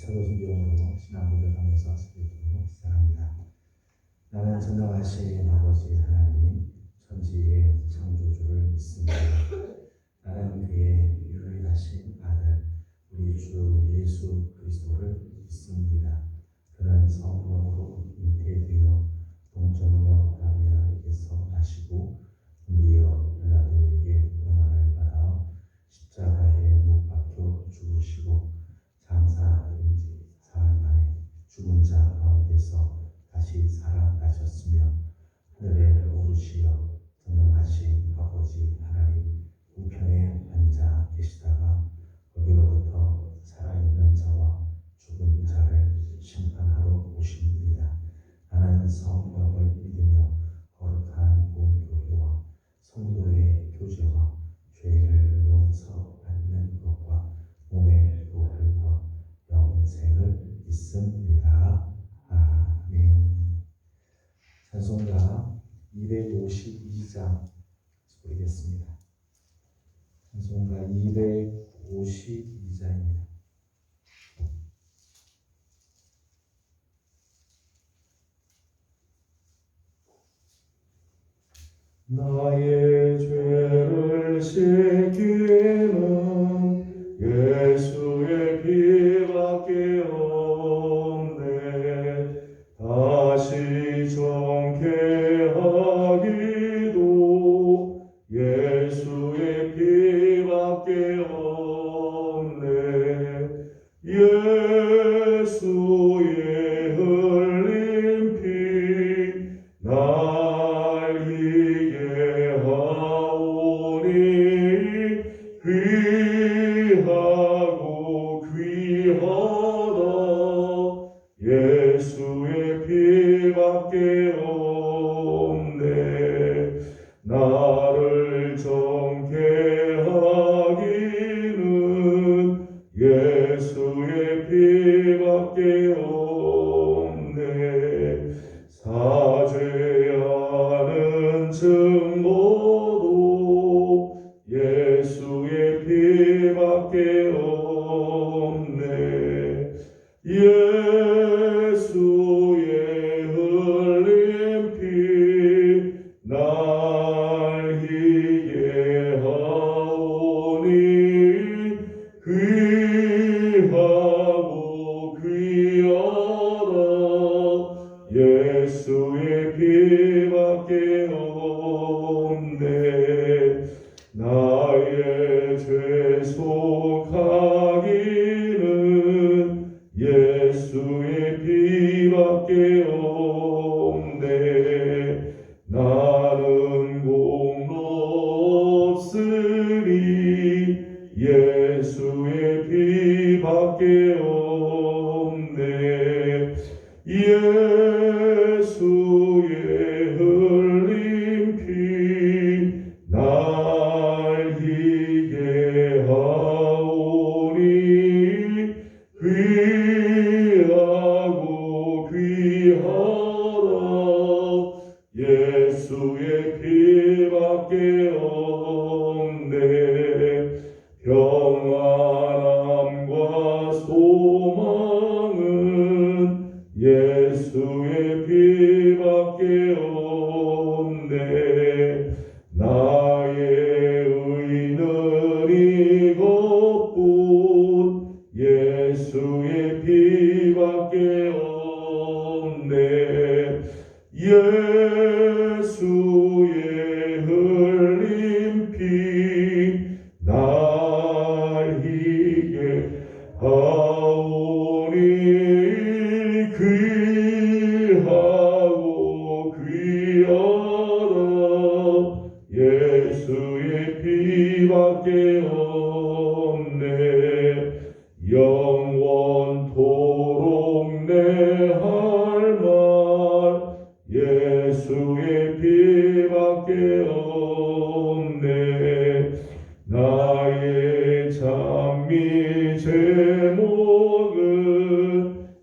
사도신경으로 신앙 고백하면서 기도로 시작합니다. 나는 전능하신 아버지 하나님 천지의 창조주를 믿습니다. 나는 그의 유일하신 아들 우리 주 예수 그리스도를 믿습니다. 그는 성령으로 잉태되어 동정녀 마리아에게서 나시고 본디어 빌라도에게 고난을 받아 십자가에 못 박혀 죽으시고 장사된 지 사흘 만에 죽은 자 가운데서 다시 살아나셨으며 하늘에 오르시어 전능하신 아버지 하나님 우편에 앉아 계시다가 거기로부터 살아있는 자와 죽은 자를 심판하러 오십니다. 나는 성령을 믿으며 거룩한 공교회와 성도의 교제와 죄를 용서받는 것과 몸의 부활과 영생을 믿습니다. 아멘. 찬송가 252장 소리겠습니다. 찬송가 252장입니다. 나의 죄를 씻기는 예수의 피밖에 없네. 다시 정케하기도 예수의 피밖에 없네. 예수의 흘린 피 날 이게 하오니 귀하고 귀하다. 예수의 피밖에 없네. 나를 정케 하기는 예수의 피밖에 없네. 사죄하는 증거도 예수의 피밖에 없네. 예수의 흘린 피 날 희게 하오니 귀하고 귀하다. 예수의 피밖에 없네. 나의 죄 속하기는 예수의 피밖에 없네. 나는 공로 없으리 예수의 피밖에 없네. 예수의 흘린 피 날 희게 하오니 귀하고 귀하다. 예수의 피밖에 없네. 평안함과 소망은 예수의 피밖에 없네. 나의 의는 이것뿐 예수의 피밖에 없네. 예수의 흘린 피 날 희게 하오니 귀하고 귀하다. 예수의 피밖에 없네. 영원토록 내 할 말 예수의 피밖에 없네. 나의 찬미 제목은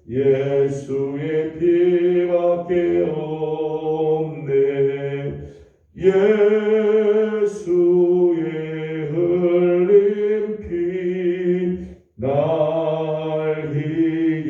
예수의 피밖에 없네. 예수의 흘린 피 날 희게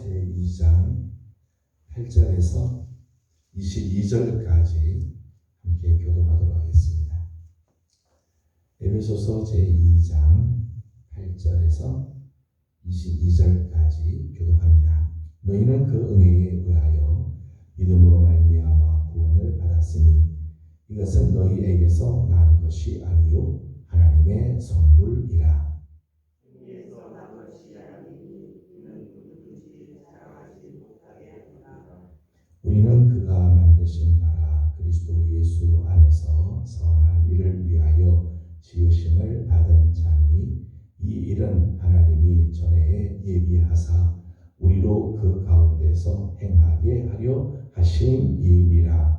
제2장 8절에서 22절까지 함께 교독하도록 하겠습니다. 에베소서 제2장 8절에서 22절까지 교독합니다. 너희는 그 은혜에 의하여 믿음으로 말미암아 구원을 받았으니 이것은 너희에게서 난 것이 아니요 하나님의 선물이라. 우리는 그가 만드신 바라 그리스도 예수 안에서 선한 일을 위하여 지으심을 받은 자니 이 일은 하나님이 전에 예비하사 우리로 그 가운데서 행하게 하려 하신 일이라.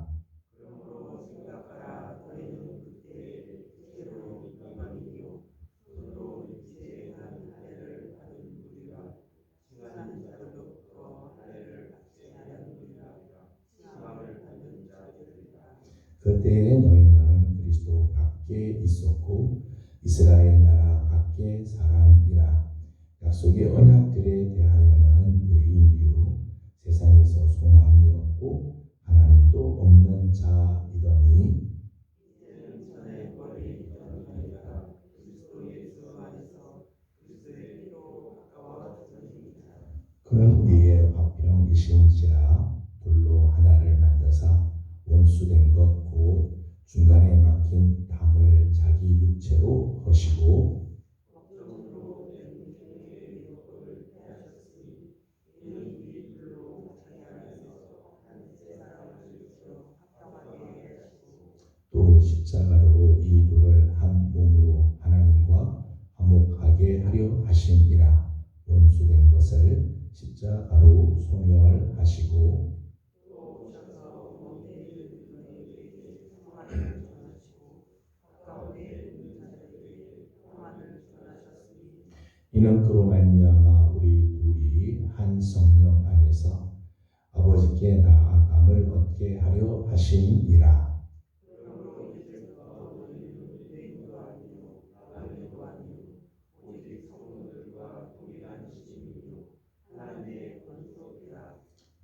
그때에 너희는 그리스도 밖에 있었고 이스라엘 나라 밖에 사람이라. 약속의 언약들에 대하여는 외인이요 세상에서 소망이 없고 하나님도 없는 자이더니 그는 우리의 화평이신지라. 돌로 하나를 만드사 원수된 것 곧 중간에 막힌 담을 자기 육체로 허시고 또 십자가로 이 둘을 한 몸으로 하나님과 화목하게 하려 하심이라. 원수된 것을 십자가로 소멸하시고 이는 그로 말미암아 우리 둘이 한 성령 안에서 아버지께 나아감을 얻게 하려 하심이라.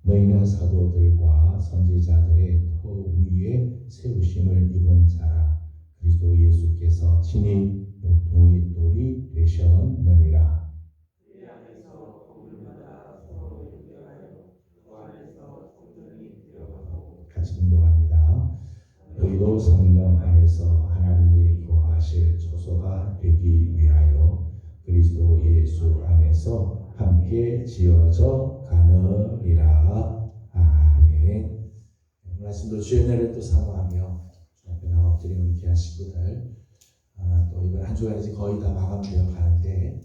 너희는 사도들과 선지자들의 터 위에 세우심을 입은 자라. 그리스도 예수께서 친히 모퉁이 돌이 되셨느니라. 같이 운동합니다. 너희도 성령 안에서 하나님이 거하실 초소가 되기 위하여 그리스도 예수 안에서 함께 지어져 가느니라. 아멘. 말씀도 주의 은혜를 또 사모하며 주 앞에 나와 엎드리는 귀한 친구들, 또 이번 한 주가 이제 거의 다 마감되어 가는데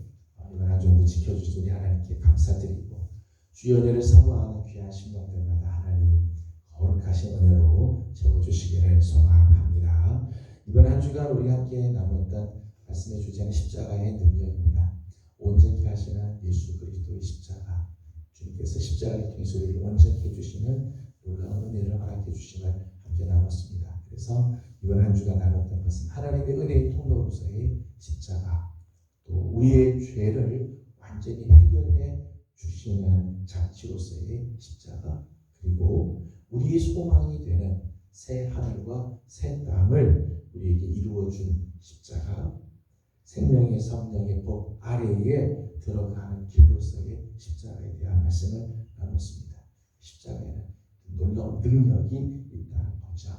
이번 한 주도 지켜주신 우리 하나님께 감사드리고 주의 은혜를 사모하는 귀한 심령들마다 하나님 거룩하신 은혜로 채워주시기를 소망합니다. 이번 한 주간 우리가 함께 나눴던 말씀의 주제는 십자가의 능력입니다. 온전히 하시는 예수 그리스도의 십자가, 주님께서 십자가를 통해서 우리를 온전히 해주시는 놀라운 은혜를 허락해 주심을 함께 나눴습니다. 그래서 이번 한 주간 나눴던 것은 하나님의 은혜의 통로로서의 십자가, 또 우리의 죄를 완전히 해결해 주시는 장치로서의 십자가, 그리고 우리의 소망이 되는 새 하늘과 새 땅을 우리에게 이루어준 십자가, 생명의 성령의 법 아래에 들어가는 길로서의 십자가에 대한 말씀을 나눴습니다. 십자가에는 놀라운 능력이 있다는 거죠.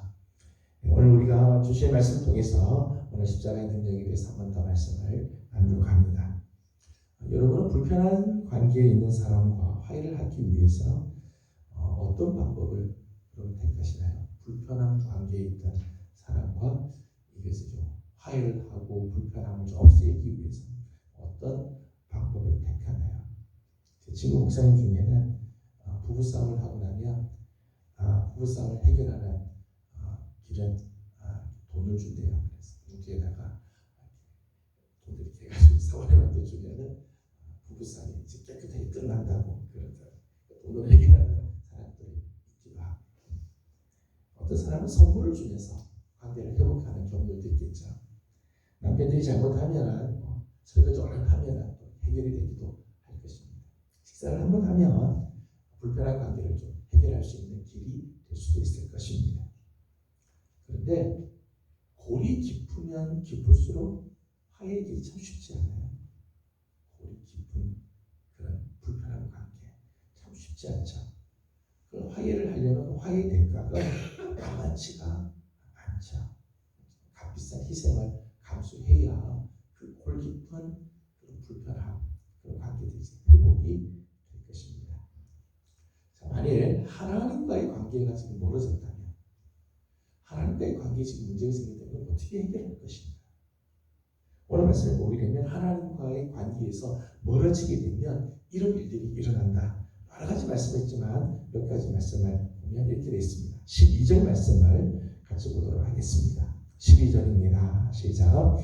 오늘 우리가 주신 말씀을 통해서 오늘 십자가의 능력에 대해서 한 번 더 말씀을 나누려고 합니다. 여러분은 불편한 관계에 있는 사람과 화해를 하기 위해서 어떤 방법을 택하시나요? 불편한 관계에 있던 사람과 이것을 좀 화해를 하고 불편함을 좀 없애기 위해서 어떤 방법을 택하나요? 제 친구 목사님 중에는 부부싸움을 하고 나면 부부싸움을 해결하는 길은 돈을 준대요. 그래서 봉투에다가 돈을 이렇게 해가지고 사원님한테 주면은 부부싸움이 깨끗하게 끝난다고 그러더라고요. 돈을 해결하는 사람들이 있기도 하고, 어떤 사람은 선물을 주면서 관계를 회복하는 경우도 있겠죠. 남편들이 잘못하면 설거지 얼른 하면 해결이 되기도 할 것입니다. 식사를 한번 하면 불편한 관계를 좀 해결할 수 있는 길이 될 수도 있을 것입니다. 그런데 골이 깊으면 깊을수록 화해의 길이 참 쉽지 않아요. 골이 깊은 그런 불편한 관계 참 쉽지 않죠. 그 화해를 하려면 화해의 대가가 만만치가 않죠. 값비싼 희생을 감수해야 그 골 깊은 그런 불편함, 그런 관계들이 회복이 될 것입니다. 자, 만일 하나님과의 관계가 지금 멀어졌다면, 하나님과의 관계에 지금 문제가 생긴다면 어떻게 해결할 것인가? 오늘 말씀을 보게 되면 하나님과의 관계에서 멀어지게 되면 이런 일들이 일어난다. 여러 가지 말씀했지만 몇 가지 말씀을 보면 이렇게 되어 있습니다. 12절 말씀을 같이 보도록 하겠습니다. 12절입니다. 시작.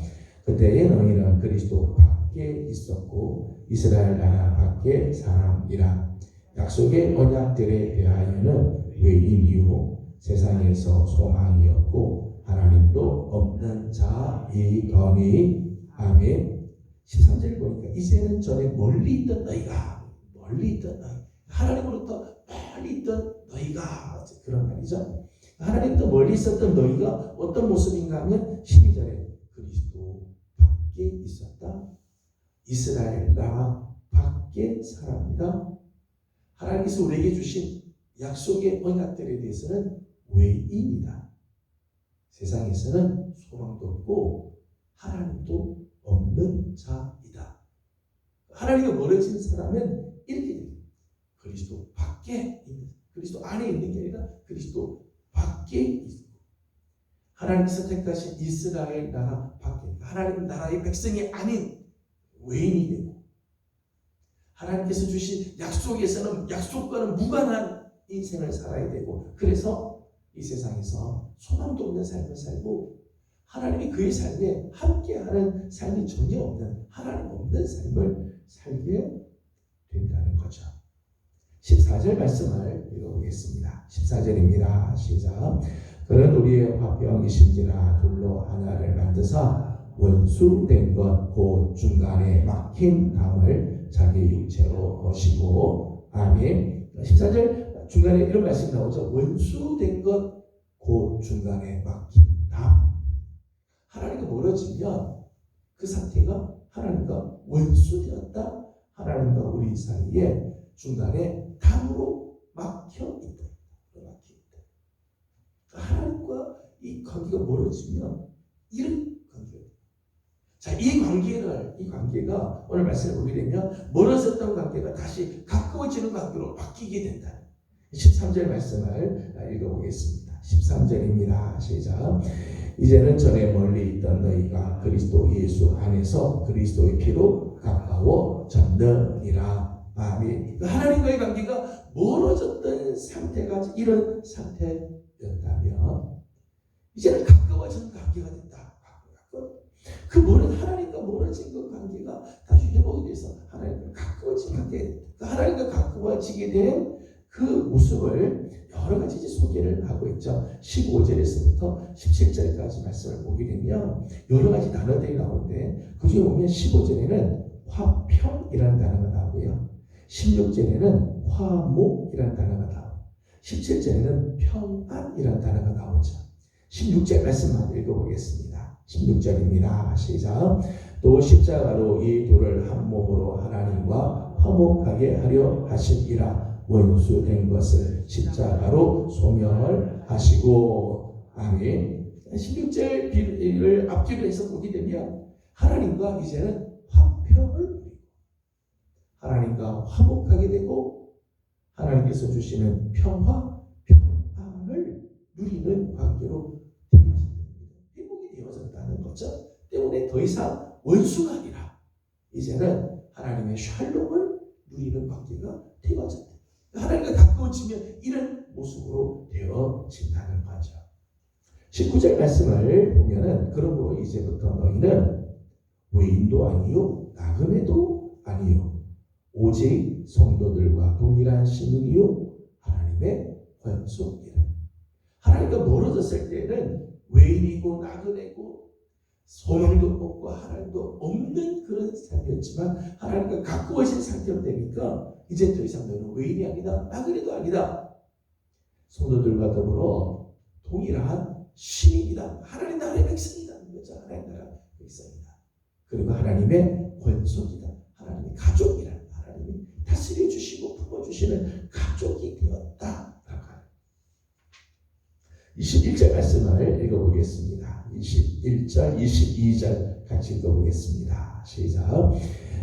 그때에 너희는 그리스도 밖에 있었고 이스라엘 나라 밖에 사람이라. 약속의 언약들에 대하여는 외인이요 세상에서 소망이 없고 하나님도 없는 자이거니. 아멘. 13절 보니까 이제는 전에 멀리 있던 너희가, 하나님으로부터 멀리 있던 너희가, 그런 말이죠. 하나님부터 멀리 있었던 너희가 어떤 모습인가 하면 12절에 그리스도 밖에 있었다. 이스라엘 나라 밖에 사람이다. 하나님께서 우리에게 주신 약속의 언약들에 대해서는 외인이다. 세상에서는 소망도 없고 하나님도 없는 자이다. 하나님과 멀어진 사람은 이렇게 됩니다. 그리스도 밖에 있는, 그리스도 안에 있는 게 아니라 그리스도 밖에 있고, 하나님께서 택하신 이스라엘 나라 밖에, 하나님 나라의 백성이 아닌 외인이 되고, 하나님께서 주신 약속에서는 약속과는 무관한 인생을 살아야 되고, 그래서 이 세상에서 소망도 없는 삶을 살고 하나님이 그의 삶에 함께하는 삶이 전혀 없는, 하나님 없는 삶을 살게 된다는 거죠. 14절 말씀을 읽어보겠습니다. 14절입니다. 시작. 그는 우리의 화평이신지라 둘로 하나를 만드사 원수된 것 곧 중간에 막힌 담을 자기 육체로 거시고. 아멘. 14절 중간에 이런 말씀이 나오죠. 원수된 것 곧 중간에 막힌 담. 하나님과 멀어지면 그 상태가 하나님과 원수되었다. 하나님과 우리 사이에 중간에 담으로 막혀 있다. 하나님과 이 관계가 멀어지면 이런 관계가. 자, 이 관계가 오늘 말씀을 보게 되면 멀어졌던 관계가 다시 가까워지는 관계로 바뀌게 된다. 13절 말씀을 읽어보겠습니다. 13절입니다. 시작. 이제는 전에 멀리 있던 너희가 그리스도 예수 안에서 그리스도의 피로 가까워졌느니라. 아멘. 하나님과의 관계가 멀어졌던 상태가 이런 상태였다면 이제는 가까워지는 관계가 된다. 그 하나님과 멀어진 그 관계가 다시 회복이 돼서 하나님과 가까워진 관계, 하나님과 가까워지게 된 그 모습을 여러 가지 소개를 하고 있죠. 15절에서부터 17절까지 말씀을 보게 되면 여러 가지 단어들이 나오는데 그 중에 보면 15절에는 화평이라는 단어가 나오고요. 16절에는 화목이라는 단어가 나오고 17절에는 평안이라는 단어가 나오죠. 16절 말씀만 읽어보겠습니다. 16절입니다. 시작. 또 십자가로 이 둘을 한 몸으로 하나님과 화목하게 하려 하시니라. 원수된 것을 십자가로 소멸을 하시고. 아멘. 16절을 앞뒤로 해서 보게 되면 하나님과 이제는 화평을 누리고 하나님과 화목하게 되고 하나님께서 주시는 평화, 평안을 누리는 관계로 회복이 되어졌다는 거죠. 때문에 더 이상 원수가 아니라 이제는 하나님의 샬롬을 누리는 관계가 되어졌다. 하나님과 가까워지면 이런 모습으로 되어진다는 거죠. 19절 말씀을 보면은 그러므로 이제부터 너희는 외인도 아니요 나그네도 아니요 오직 성도들과 동일한 시민이요 하나님의 권속이라. 하나님과 멀어졌을 때는 외인이고 나그네고 소망도 없고 하나님도 없는 그런 삶이었지만 하나님과 가까워진 상태로 되니까 이제 더 이상 너는 외인이 아니다, 나그네도 아니다. 성도들과 더불어 동일한 시민이다. 하나님 나라의 백성이다. 그렇죠? 하나님 나라 백성이다. 그리고 하나님의 권속이다. 하나님의 가족이라. 하나님이 다스려 주시고 품어주시는 가족이 되었다. 21절 말씀을 읽어보겠습니다. 21절, 22절 같이 읽어보겠습니다. 시작.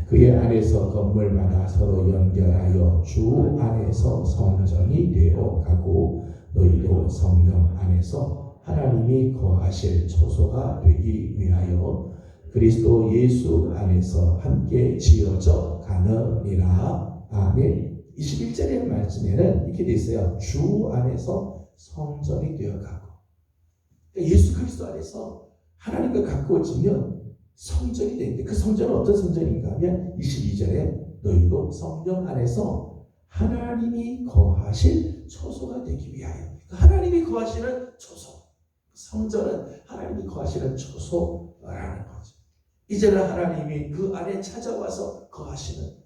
그의 안에서 건물마다 서로 연결하여 주 안에서 성전이 되어 가고 너희도 성령 안에서 하나님이 거하실 초소가 되기 위하여 그리스도 예수 안에서 함께 지어져 가느니라. 아멘. 21절의 말씀에는 이렇게 되어 있어요. 주 안에서 성전이 되어가고, 그러니까 예수 그리스도 안에서 하나님과 가까워지면 성전이 되는데 그 성전은 어떤 성전인가 하면 22절에 너희도 성령 안에서 하나님이 거하실 초소가 되기 위하여. 그러니까 하나님이 거하시는 초소, 성전은 하나님이 거하시는 초소라는 거죠. 이제는 하나님이 그 안에 찾아와서 거하시는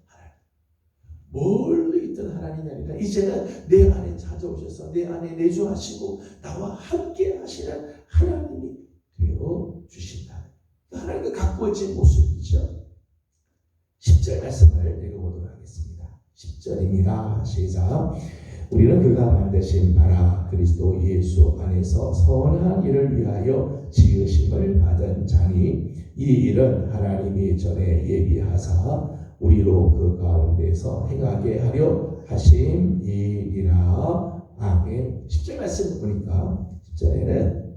멀리 있던 하나님이 아니라 이제는 내 안에 찾아오셔서 내 안에 내주하시고 나와 함께 하시는 하나님이 되어 주신다. 하나님과 가까워진 모습이죠. 10절 말씀을 읽어보도록 하겠습니다. 10절입니다. 시작. 우리는 그가 만드신 바라 그리스도 예수 안에서 선한 일을 위하여 지으심을 받은 자니 이 일은 하나님이 전에 예비하사 우리로 그 가운데서 행하게 하려 하심이니라. 아멘. 10절 말씀 보니까 10절에는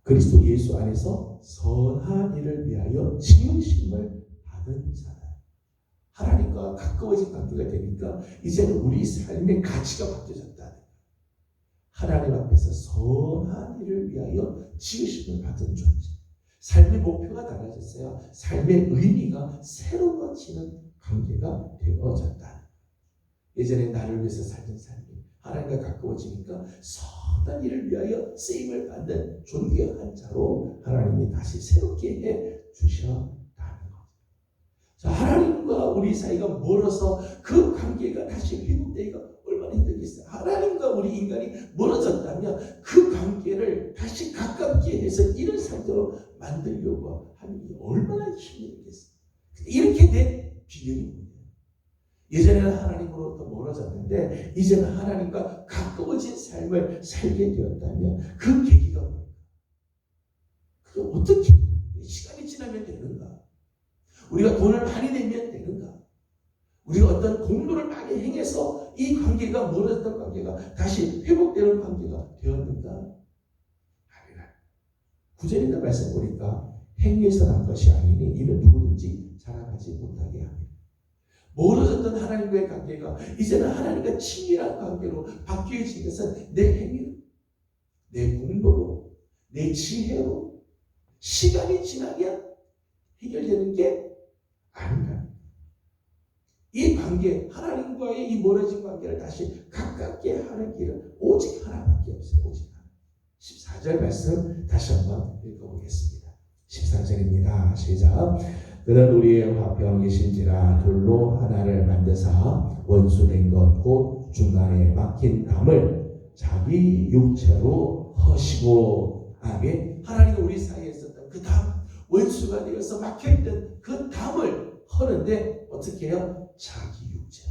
그리스도 예수 안에서 선한 일을 위하여 지으심을 받은 자다. 하나님과 가까워진 관계가 되니까 이제는 우리 삶의 가치가 바뀌어졌다. 하나님 앞에서 선한 일을 위하여 지으심을 받은 존재. 삶의 목표가 달라졌어요. 삶의 의미가 새로워지는 관계가 되어졌다. 예전에 나를 위해서 살던 삶이 하나님과 가까워지니까 선한 일을 위하여 쓰임을 받는 존귀한 자로 하나님이 다시 새롭게 해 주셨다는 것. 자, 하나님과 우리 사이가 멀어서 그 관계가 다시 회복되기가 얼마나 힘들겠어요. 하나님과 우리 인간이 멀어졌다면 그 관계를 다시 가깝게 해서 이런 상태로 만들려고 하는 게 얼마나 힘들겠어요. 이렇게 된 비결이 뭐예요? 예전에는 하나님으로부터 멀어졌는데 이제는 하나님과 가까워진 삶을 살게 되었다면 그 계기가 뭘까? 그게 어떻게 시간이 지나면 되는가? 우리가 돈을 많이 내면 되는가? 우리가 어떤 공로를 많이 행해서 이 관계가 멀어졌던 관계가 다시 회복되는 관계가 되었는가? 아니라 구절이나 말씀 보니까 행위에서 난 것이 아니니 이는 누구든지 자랑하지 못하게 합니다. 멀어졌던 하나님과의 관계가 이제는 하나님과 친밀한 관계로 바뀌어진 것은 내 행위로, 내 공로로, 내 지혜로 시간이 지나면 해결되는 게 아닌가. 이 관계, 하나님과의 이 멀어진 관계를 다시 가깝게 하는 길은 오직 하나밖에 없어요. 오직 하나. 14절 말씀 다시 한번 읽어보겠습니다. 14절입니다. 시작. 그는 우리의 화평이신지라 돌로 하나를 만드사 원수된 것 곧 중간에 막힌 담을 자기 육체로 허시고. 아멘. 하나님과 우리 사이에 있었던 그 담, 원수가 되어서 막혀있던 그 담을 허는데 어떻게 해요? 자기 육체.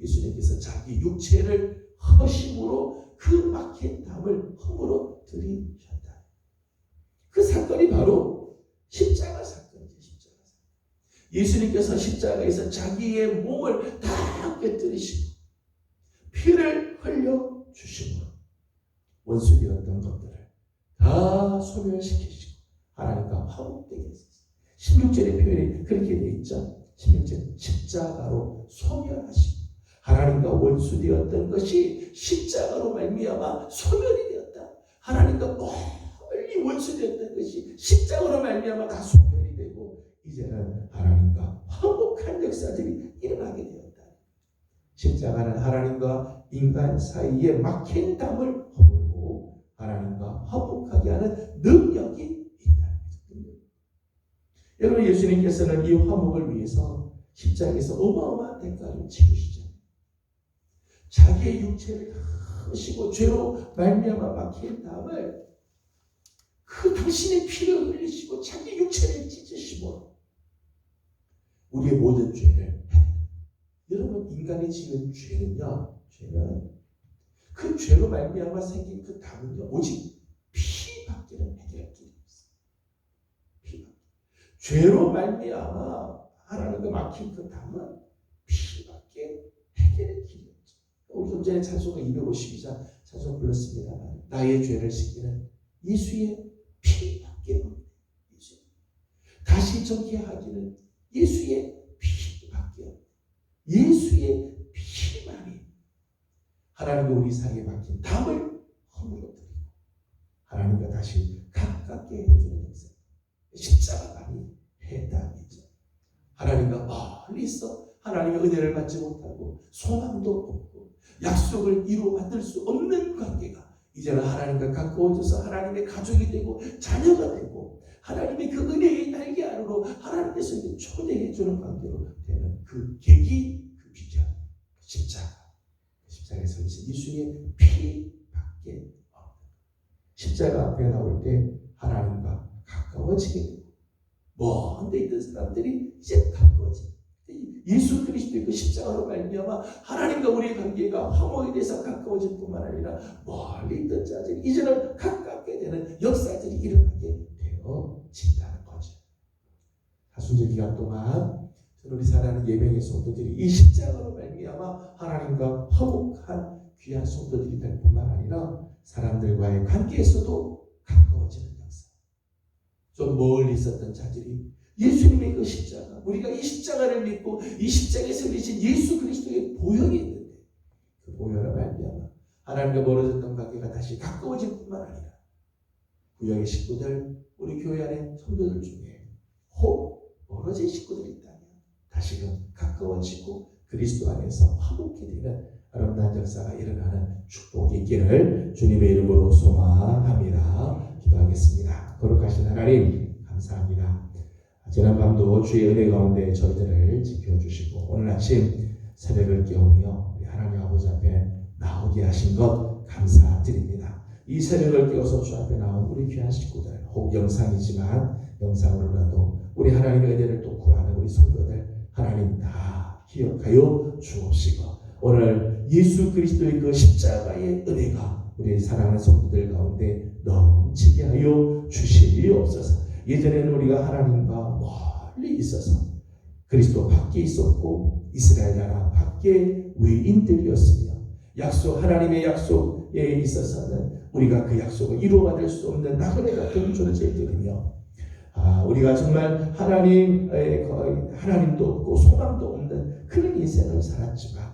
예수님께서 자기 육체를 허심으로 그 막힌 담을 험으로 들이셨다. 그 사건이 바로 십자가 사건이죠. 십자가 사건. 예수님께서 십자가에서 자기의 몸을 다 깨뜨리시고 피를 흘려 주심으로 원수되었던 것들을 다 소멸시키시고 하나님과 화목되게 했습니다. 16절의 표현이 그렇게 되어 있죠. 16절 십자가로 소멸하시고 하나님과 원수되었던 것이 십자가로 말미암아 소멸이 되었다. 하나님과 멀리 원수되었던 것이 십자가로 말미암아 다 소멸이 되고 이제는 하나님과 화목한 역사들이 일어나게 되었다. 십자가는 하나님과 인간 사이에 막힌 담을 허물고 하나님과 화목하게 하는 능력이 있다. 여러분, 예수님께서는 이 화목을 위해서 십자가에서 어마어마한 대가를 치르시죠. 자기의 육체를 다 하시고 죄로 말미암아 막힌 담을 그 당신의 피를 흘리시고 자기 육체를 찢으시고 우리의 모든 죄를, 여러분, 인간이 지은 죄는요, 죄는 그 죄로 말미암아 생긴 그 담은요, 오직 피밖에는 해결할 길이 없어요. 피밖에. 죄로 말미암아 하나님과 막힌 그 담은 피밖에 해결할 길이 없죠. 우리 좀 전에 찬송가 252장 찬송 불렀습니다만, 나의 죄를 씻기는 예수의 피밖에 없네. 다시 정케 하기는 예수의 피밖에 없네. 예수의 피만이 하나님과 우리 사이에 막힌 담을 허물어뜨리고 하나님과 다시 가깝게 해주는 역사. 십자가만이 해답이죠. 하나님과 멀리 있어 하나님의 은혜를 받지 못하고 소망도 없고 약속을 이루 받을 수 없는 관계가 이제는 하나님과 가까워져서 하나님의 가족이 되고 자녀가 되고 하나님의 그 은혜의 날개 아래로 하나님께서 이제 초대해 주는 관계로 되는 그 계기, 그 비결, 십자가에서 이제 예수의 피밖에 없는, 십자가 앞에 나올 때 하나님과 가까워지게 되고 먼 데 있던 사람들이 이제 가까워지고 예수 그리스도의 그 십자가로 말미암아 하나님과 우리의 관계가 화목에 대해서 가까워질 뿐만 아니라 멀리 있던 자들이 이제는 가깝게 되는 역사들이 일어나게 되어진다는 거죠. 사순절 기간 동안 우리 사랑하는 예배의 성도들이 이 십자가로 말미암아 하나님과 화목한 귀한 성도들이 될 뿐만 아니라 사람들과의 관계에서도 가까워지는 역사. 좀 멀리 있었던 자들이 예수님의 그 십자가, 우리가 이 십자가를 믿고 이 십자가에서 흘리신 예수 그리스도의 보혈이 있는데 그 보혈을 말미암아 하나님과 멀어졌던 관계가 다시 가까워질 뿐만 아니라 구약의 식구들, 우리 교회 안에 성도들 중에 혹 멀어진 식구들이 있다면 다시금 가까워지고 그리스도 안에서 화목해 되는 아름다운 역사가 일어나는 축복이 있기를 주님의 이름으로 소망합니다. 기도하겠습니다. 거룩하신 하나님 감사합니다. 지난밤도 주의 은혜 가운데 저희들을 지켜주시고 오늘 아침 새벽을 깨우며 우리 하나님 아버지 앞에 나오게 하신 것 감사드립니다. 이 새벽을 깨워서 주 앞에 나온 우리 귀한 식구들, 혹 영상이지만 영상으로라도 우리 하나님의 은혜를 또 구하는 우리 성도들 하나님 다 기억하여 주옵시고 오늘 예수 그리스도의 그 십자가의 은혜가 우리 사랑하는 성도들 가운데 넘치게 하여 주시옵소서. 예전에는 우리가 하나님과 멀리 있어서 그리스도 밖에 있었고 이스라엘 나라 밖에 외인들이었으며 하나님의 약속에 있어서는 우리가 그 약속을 이루어받을 수 없는 나그네 같은 존재들이며 우리가 정말 하나님도 없고 소망도 없는 그런 인생을 살았지만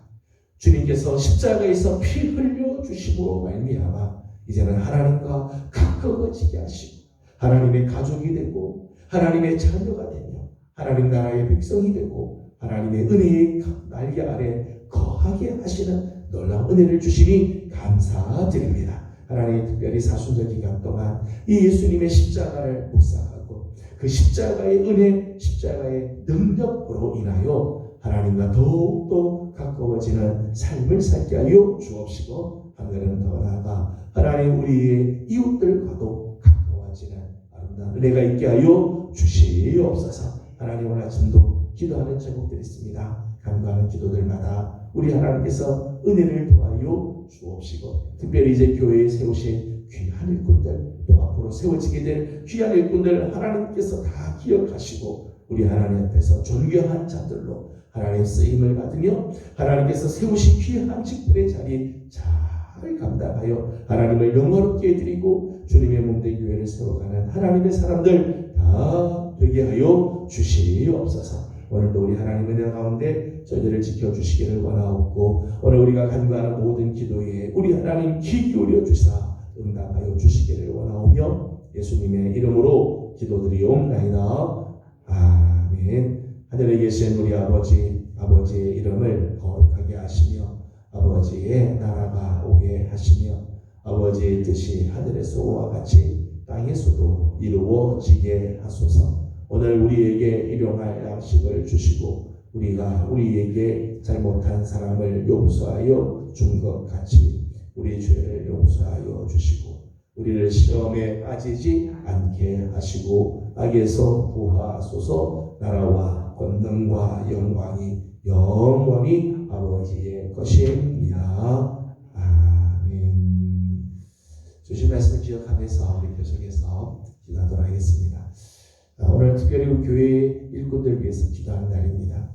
주님께서 십자가에서 피 흘려 주심으로 말미암아 이제는 하나님과 가까워지게 하시고 하나님의 가족이 되고 하나님의 자녀가 되며 하나님 나라의 백성이 되고 하나님의 은혜의 날개 아래 거하게 하시는 놀라운 은혜를 주시니 감사드립니다. 하나님 특별히 사순절 기간 동안 이 예수님의 십자가를 묵상하고 그 십자가의 은혜, 십자가의 능력으로 인하여 하나님과 더욱더 가까워지는 삶을 살게 하여 주옵시고 한 걸음 더 나아가 하나님 우리의 이웃들과도 가까워지는 아름다운 은혜가 있게 하여 주시옵소서. 하나님 오늘 아침도 기도하는 제목들이 있습니다. 간구하는 기도들마다 우리 하나님께서 은혜를 도와요 주옵시고 특별히 이제 교회에 세우신 귀한 일꾼들 또 앞으로 세워지게 될 귀한 일꾼들 하나님께서 다 기억하시고 우리 하나님 앞에서 존귀한 자들로 하나님 쓰임을 받으며 하나님께서 세우신 귀한 직분의 자리 잘 감당하여 하나님을 영화롭게 해드리고 주님의 몸된 교회를 세워가는 하나님의 사람들 다 되게 하여 주시옵소서. 오늘도 우리 하나님의 은혜 가운데 저희들을 지켜주시기를 원하옵고 오늘 우리가 간구하는 모든 기도에 우리 하나님 귀 기울여 주사 응답하여 주시기를 원하오며 예수님의 이름으로 기도드리옵나이다. 아멘. 하늘에 계신 우리 아버지의 이름을 거룩하게 하시며 아버지의 나라가 오게 하시며 아버지의 뜻이 하늘에서 오와 같이 땅에서도 이루어지게 하소서. 오늘 우리에게 일용할 양식을 주시고 우리가 우리에게 잘못한 사람을 용서하여 준 것 같이 우리 죄를 용서하여 주시고 우리를 시험에 빠지지 않게 하시고 악에서 구하소서. 나라와 권능과 영광이 영원히 아버지의 것입니다. 아멘. 주신 말씀 기억하면서 우리 계속해서 기도하도록 하겠습니다. 오늘 특별히 우리 교회 일꾼들 위해서 기도하는 날입니다.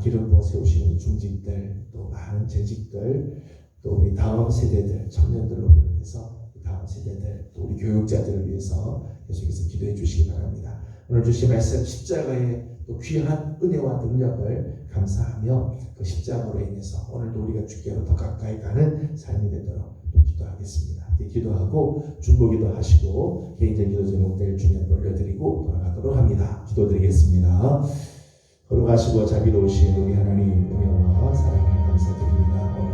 기름 부어 세우시는 중직들, 또 많은 재직들, 또 우리 다음 세대들, 청년들로 비롯해서 다음 세대들, 또 우리 교육자들을 위해서 계속해서 기도해 주시기 바랍니다. 오늘 주신 말씀 십자가의 또 귀한 은혜와 능력을 감사하며 그 십자가로 인해서 오늘도 우리가 주께로 더 가까이 가는 삶이 되도록 또 기도하겠습니다. 기도하고 중보기도 하시고 개인적인 기도 제목들 주님 올려드리고 돌아가도록 합니다. 기도드리겠습니다. 거룩하시고 자비로우신 우리 하나님 은혜와 사랑을 감사드립니다.